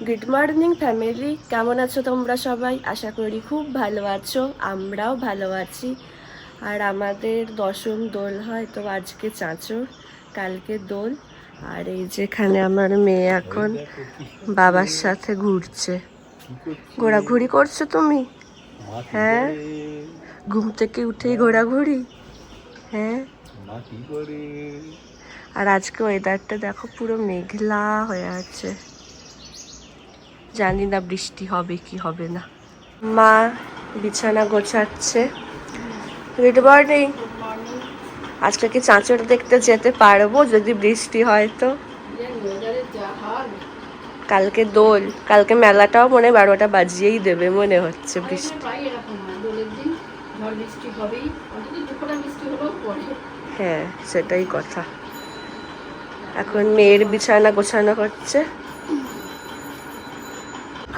Good morning family, কেমন আছো তোমরা সবাই? আশা করি খুব ভালো আছো, আমরাও ভালো আছি। আর আমাদের দশম দোল হয়, তো আজকে চাঁচর, কালকে দোল। আর এই যেখানে আমার মেয়ে এখন বাবার সাথে ঘুরছে। ঘোরাঘুরি করছো তুমি? হ্যাঁ, ঘুম থেকে উঠেই ঘোরাঘুরি। হ্যাঁ, আর আজকে ওয়েদারটা দেখো, পুরো মেঘলা হয়ে আছে। জানি না বৃষ্টি হবে কি হবে না। মা বিছানা গোছাচ্ছে। Good morning. আজকে কি চাঁচর দেখতে যেতে পারবো যদি বৃষ্টি হয় তো? কালকে দোল, কালকে মেলাটাও মনে হয় 12টা বাজিয়েই দেবে মনে হচ্ছে বৃষ্টি। হ্যাঁ, সেটাই কথা। এখন মেয়ের বিছানা গোছানো হচ্ছে।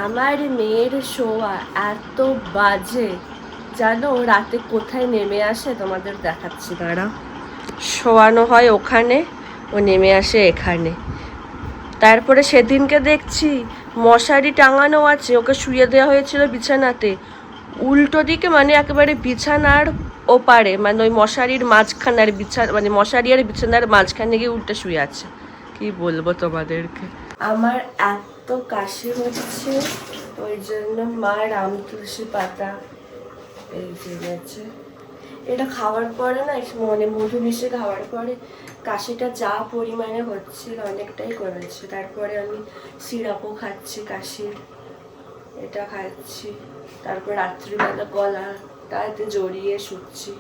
আমার মেয়ের শোয়া এত বাজে, জানো রাতে কোথায় নেমে আসে? তোমাদের দেখাচ্ছি, দাঁড়া। শোয়ানো হয় ওখানে, ও নেমে আসে এখানে। তারপরে সেদিনকে দেখছি মশারি টাঙানো আছে, ওকে শুয়ে দেওয়া হয়েছিল বিছানাতে উল্টো দিকে, মানে একেবারে বিছানার ওপারে, মানে ওই মশারির মাঝখানে, আর মানে মশারি আর বিছানার মাঝখানে গিয়ে উল্টে শুয়ে আছে। কি বলবো তোমাদেরকে। আমার এত কাশি হচ্ছে, ওই জন্য মা রাম তুলসী পাতা এই জেনেছে। এটা খাওয়ার পরে না, মানে মধু মিশে খাওয়ার পরে কাশিটা যা পরিমাণে হচ্ছিল অনেকটাই কমেছে। তারপরে আমি সিরাপও খাচ্ছি কাশির, এটা খাচ্ছি। তারপর রাত্রিবেলা গলাটাতে জড়িয়ে শুচ্ছি,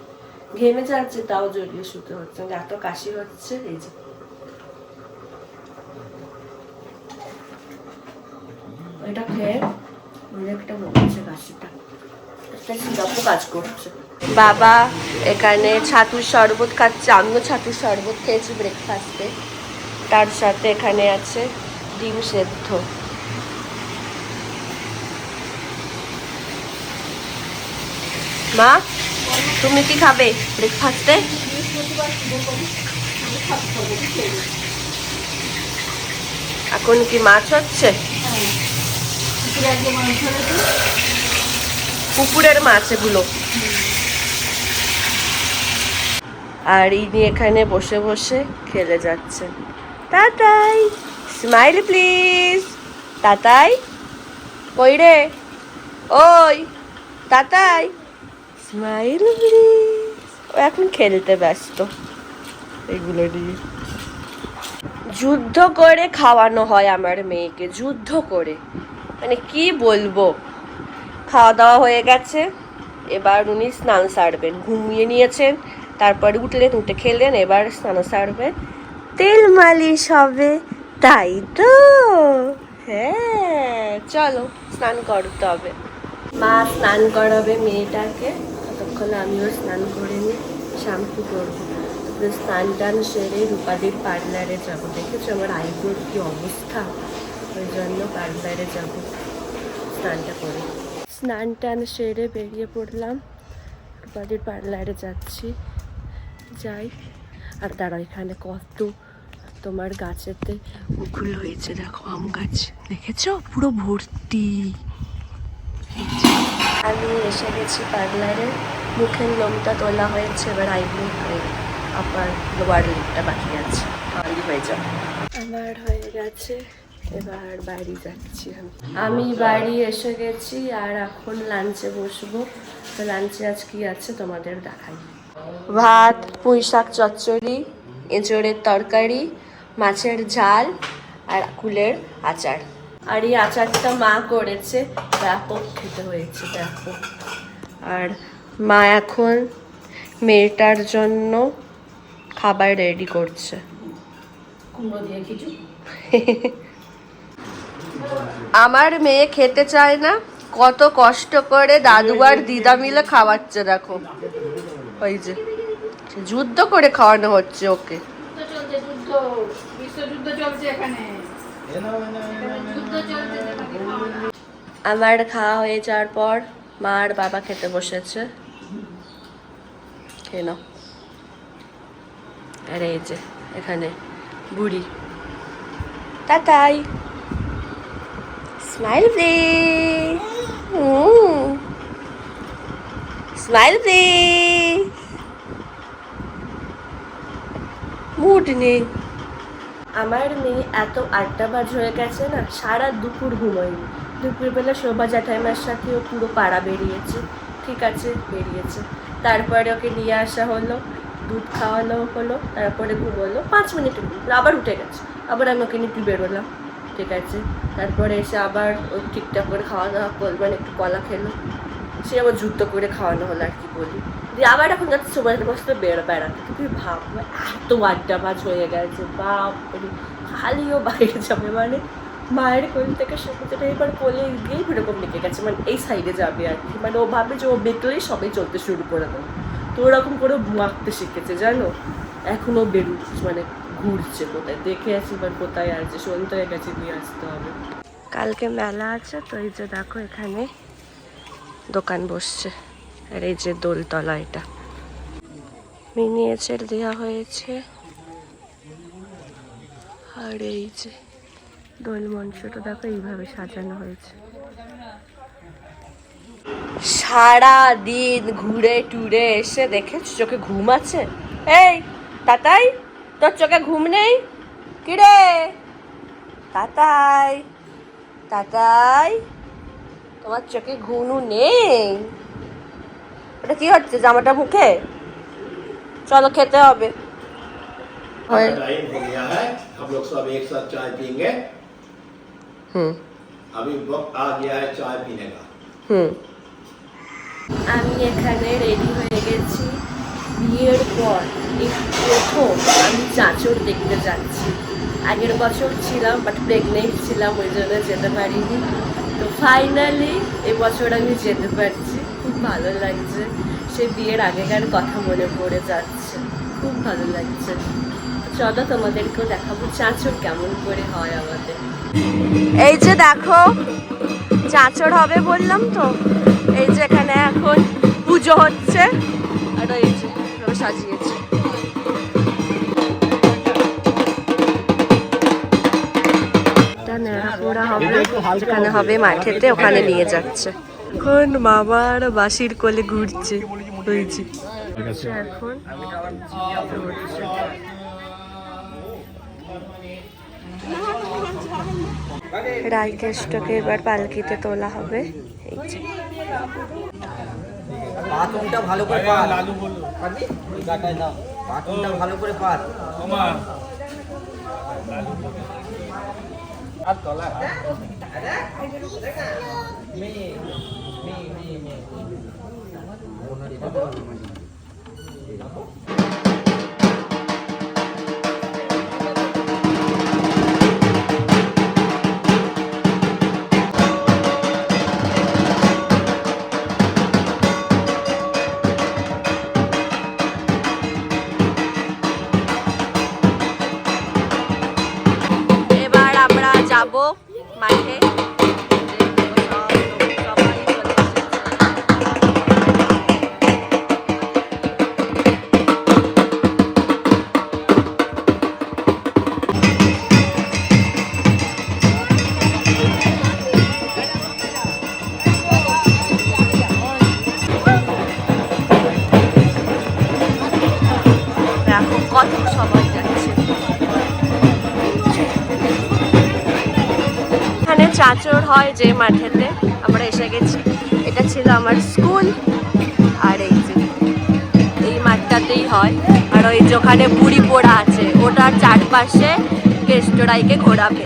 ঘেমে যাচ্ছে তাও জড়িয়ে শুতে হচ্ছে, এত কাশি হচ্ছে। এই যে এটা খেয়ে অনেকটা কমেছে কাশিটা, একটা সিরাপও কাজ করছে। বাবা এখানে ছাতুর শরবত খাচ্ছে, আমিও ছাতুর শরবত খেয়েছি ব্রেকফাস্টে। তার সাথে এখানে আছে ডিম সেদ্ধ। মা, তুমি কি খাবে ব্রেকফাস্টে? এখন কি মাছ হচ্ছে? পুকুরের মাছ এগুলো। আর ইনি এখানে বসে বসে খেলে যাচ্ছে। Tatai smile please. তাতাই কই রে? ওই তাতাই স্মাইল প্লিজ। ও এখন খেলতে ব্যস্ত এগুলো নিয়ে। যুদ্ধ করে খাওয়ানো হয় আমার মেয়েকে, যুদ্ধ করে, মানে কি বলবো। খাওয়া দাওয়া হয়ে গেছে, এবার উনি স্নান সারবেন। ঘুমিয়ে নিয়েছেন, তারপরে উঠলেন, উঠে খেলেন, এবার স্নান সারবেন, তেল মালিশ হবে, তাই তো? হ্যাঁ, চলো স্নান করতে হবে। মা স্নান করাবে মেয়েটাকে, ততক্ষণ আমিও স্নান করে নিই, শ্যাম্পু করবো। স্নান টান সেরে রূপাদির পার্লারে যাবো। দেখেছো আমার আইব্রোর কি অবস্থা, ওই জন্য পার্লারে যাবো স্নানটা করে। স্নান টান সেরে বেরিয়ে পড়লাম, রূপাদির পার্লারে যাচ্ছি। যাই। আর দাঁড়া, এখানে কত তোমার গাছেতে মুকুল হয়েছে, দেখো আম গাছ, দেখেছো পুরো ভর্তি। আমি এসে গেছি পার্লারে, মুখের লোমটা তোলা হয়েছে, এবার আইব্রো আপার লোয়ার লিপটা বাকি আছে, তাহলেই হয়ে যাবে। আমার হয়ে গেছে, এবার বাড়ি যাচ্ছি। আমি বাড়ি এসে গেছি, আর এখন লাঞ্চে বসবো। তো লাঞ্চে আজ কি আছে তোমাদের দেখাই। ভাত, পুঁই শাক চচ্চড়ি, এঁচড়ের তরকারি, মাছের ঝাল, আর কুলের আচার। আর এই আচারটা মা করেছে, ব্যাপক খেতে হয়েছে ব্যাপক। আর মা এখন মেয়েটার জন্য খাবার রেডি করছে। আমার মেয়ে খেতে চায় না, কত কষ্ট করে দাদু আর দিদা মিলে খাওয়াচ্ছে, দেখো। ওই যে যুদ্ধ করে খাওয়ানো হচ্ছে ওকে। আমার খাওয়া হয়ে যাওয়ার পর মা আর বাবা খেতে বসেছে। খেয়ে নাও। আর এই যে এখানে বুড়ি, তাতাই স্মাইল দে, স্মাইল দে। মুড নেই। আমার মেয়ে এত আড্ডাবাজ হয়ে গেছে না, সারা দুপুর ঘুমোয়নি। দুপুরবেলা শোভা জ্যাঠাইমার সাথেও পুরো পাড়া বেরিয়েছে। ঠিক আছে, বেরিয়েছে। তারপরে ওকে নিয়ে আসা হলো, দুধ খাওয়ানো হলো, তারপরে ঘুমোলো 5 মিনিট, আবার উঠে গেছে। আবার আমি ওকে নিয়ে বেরোলাম। ঠিক আছে, তারপরে এসে আবার ওই ঠিকঠাক করে খাওয়া দাওয়া করবেন, একটু কলা খেলো, সে আবার যুদ্ধ করে খাওয়ানো হলো আর কি বলি। দিয়ে আবার এখন যাচ্ছে সবাই বসতে বেড়াতে। তুমি ভাবো এত আড্ডাবাজ হয়ে গেছে, বাপরে। খালিও বাইরে যাবে, মানে মায়ের কোল থেকে সেটা এবার কোলে গিয়েই এরকম ডেকে গেছে, মানে এই সাইডে যাবে আর কি। মানে ও ভাবে যে ও বেরোলেই সবাই চলতে শুরু করে দেবে। তো ওরকম করে মাখতে শিখেছে জানো। এখনও বেরোচ্ছে, মানে ঘুরছে কোথায়, দেখে আসি এবার কোথায় আছে। সন্ধ্যা হয়ে গেছে, নিয়ে আসতে হবে। কালকে মেলা আছে তো, এই যে দেখো এখানে দোকান বসছে। আর এই যে দোলতলা, এটা মিনিয়েচার দেওয়া হয়েছে। আর এই যে দোল মঞ্চটা দেখো এইভাবে সাজানো হয়েছে। সারা দিন ঘুরে টুরে এসে দেখে চোখে ঘুম আছে। এই তাতাই, তোর চোখে ঘুম নেই? কিরে তাতাই, তাতাই, তোমার চোখে ঘুমও নেই? ওটা কি হচ্ছে জামাটা মুখে? চলো খেতে হবে। टाइम हो गया है, हम लोग सब एक साथ चाय पियेंगे। अभी वक्त आ गया है चाय पीने का। আমি এখানে রেডি হয়ে গেছি। বিয়ের পর এই প্রথম আমি চাঁচর দেখতে যাচ্ছি। আগের বছর ছিলাম, বাট প্রেগনেন্ট ছিলাম, ওই জন্য যেতে পারিনি। তো ফাইনালি এবছর আমি যেতে পারছি, খুব ভালো লাগছে। সে বিয়ের আগেকার কথা মনে পড়ে যাচ্ছে, খুব ভালো লাগছে। চলো তোমাদেরকেও দেখাবো চাঁচর কেমন করে হয় আমাদের। এই যে দেখো চাঁচর হবে বললাম তো, এই যে এখানে এখন পুজো হচ্ছে। আর এই যে সাজিয়েছে। নেড়াপোড়া হবে, যেখানে হবে মাঠেতে, ওখানে নিয়ে যাচ্ছে। এখন মামার বাসির কোলে ঘুরছে। এখন রাইকেষ্টকে এবার পালকিতে তোলা হবে। এই যে বাথরুমটা ভালো করে পার, লালু বলল পারবি ওই গাটায় দাও, বাথরুমটা ভালো করে পার ওমা আর তলা মে যাবো মাঠে। দেখো কত সবাই যাচ্ছে। এখানে চাঁচর হয় যে মাঠেতে, আমরা এসে গেছি। এটা ছিল আমার স্কুল। আর এই যে এই মাঠটাতেই হয়। আর ওই যে ওখানে বুড়ি পোড়া আছে, ওটার চারপাশে কেষ্টরাইকে ঘোরাবে।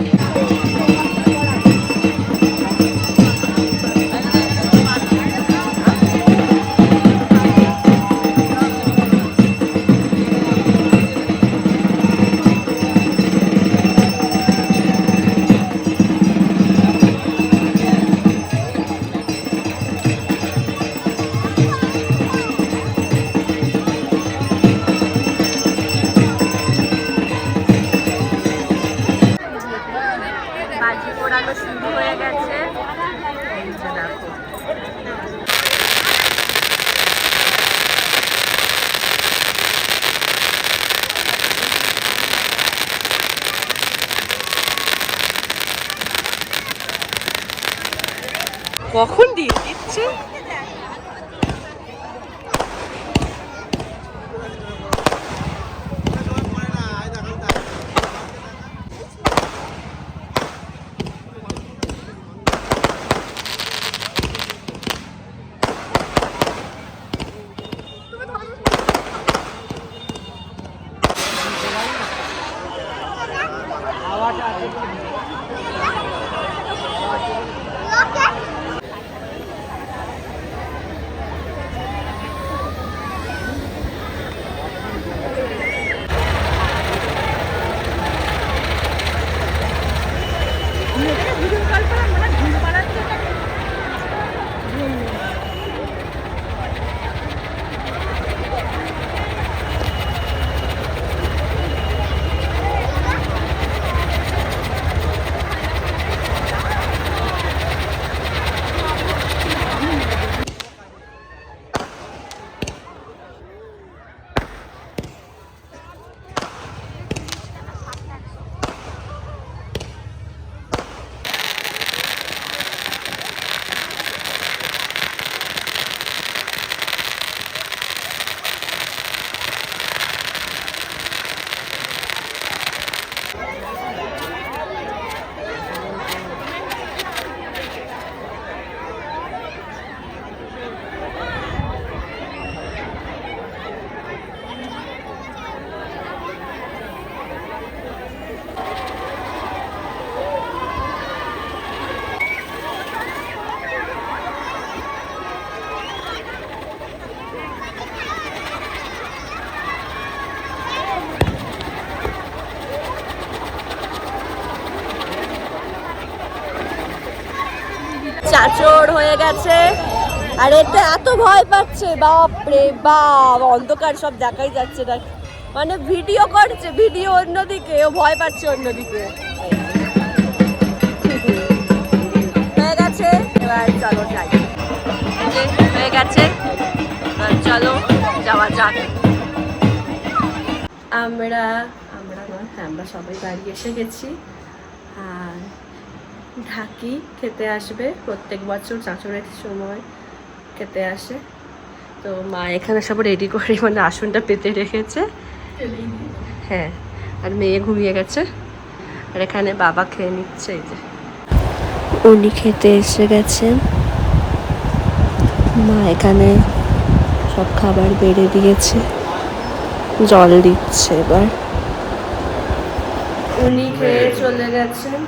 কখন দিয়ে দিচ্ছে? চাচড় হয়ে গেছে আর এতে এত ভয় পাচ্ছে, বাপরে বাপ, অন্ধকার সব দেখাই যাচ্ছে না, মানে ভিডিও করছে, ভিডিও অন্যদিকে, ও ভয় পাচ্ছে অন্যদিকে। হয়ে গেছে, এবার চলো যাই। হয়ে গেছে, এবার চলো যাওয়া যাক। আমরা সবাই বাড়ি এসে গেছি। আর ঢাকি খেতে আসবে, প্রত্যেক বছর চাঁচড়ের সময় খেতে আসে। তো মা এখানে সব রেডি করে মানে আসনটা পেতে রেখেছে। হ্যাঁ, আর মেয়ে ঘুমিয়ে গেছে। আর এখানে বাবা খেয়ে নিচ্ছে, এই যে উনি খেতে এসে গেছেন। মা এখানে সব খাবার বেড়ে দিয়েছে, জল দিচ্ছে। এবার উনি খেয়ে চলে গেছেন,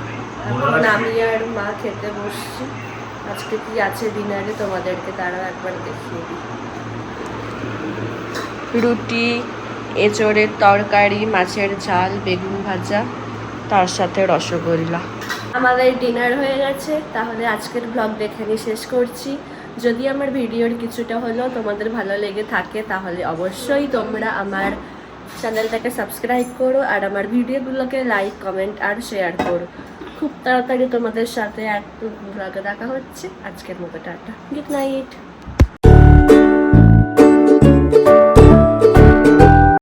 এখন আমি আর মা খেতে বসছি। আজকে কি আছে ডিনারে তোমাদেরকে তারাও একবার দেখিয়ে দিই। রুটি, এঁচড়ের তরকারি, মাছের ঝাল, বেগুন ভাজা, তার সাথে রসগোল্লা। আমাদের ডিনার হয়ে গেছে। তাহলে আজকের ব্লগটা এখানেই শেষ করছি। যদি আমার ভিডিওর কিছুটা হলেও তোমাদের ভালো লেগে থাকে তাহলে অবশ্যই তোমরা আমার চ্যানেলটাকে সাবস্ক্রাইব করো আর আমার ভিডিওগুলোকে লাইক, কমেন্ট আর শেয়ার করো। খুব তাড়াতাড়ি তোমাদের সাথে এক ব্লগে দেখা হচ্ছে। আজকের মতো টাটা, গুড নাইট।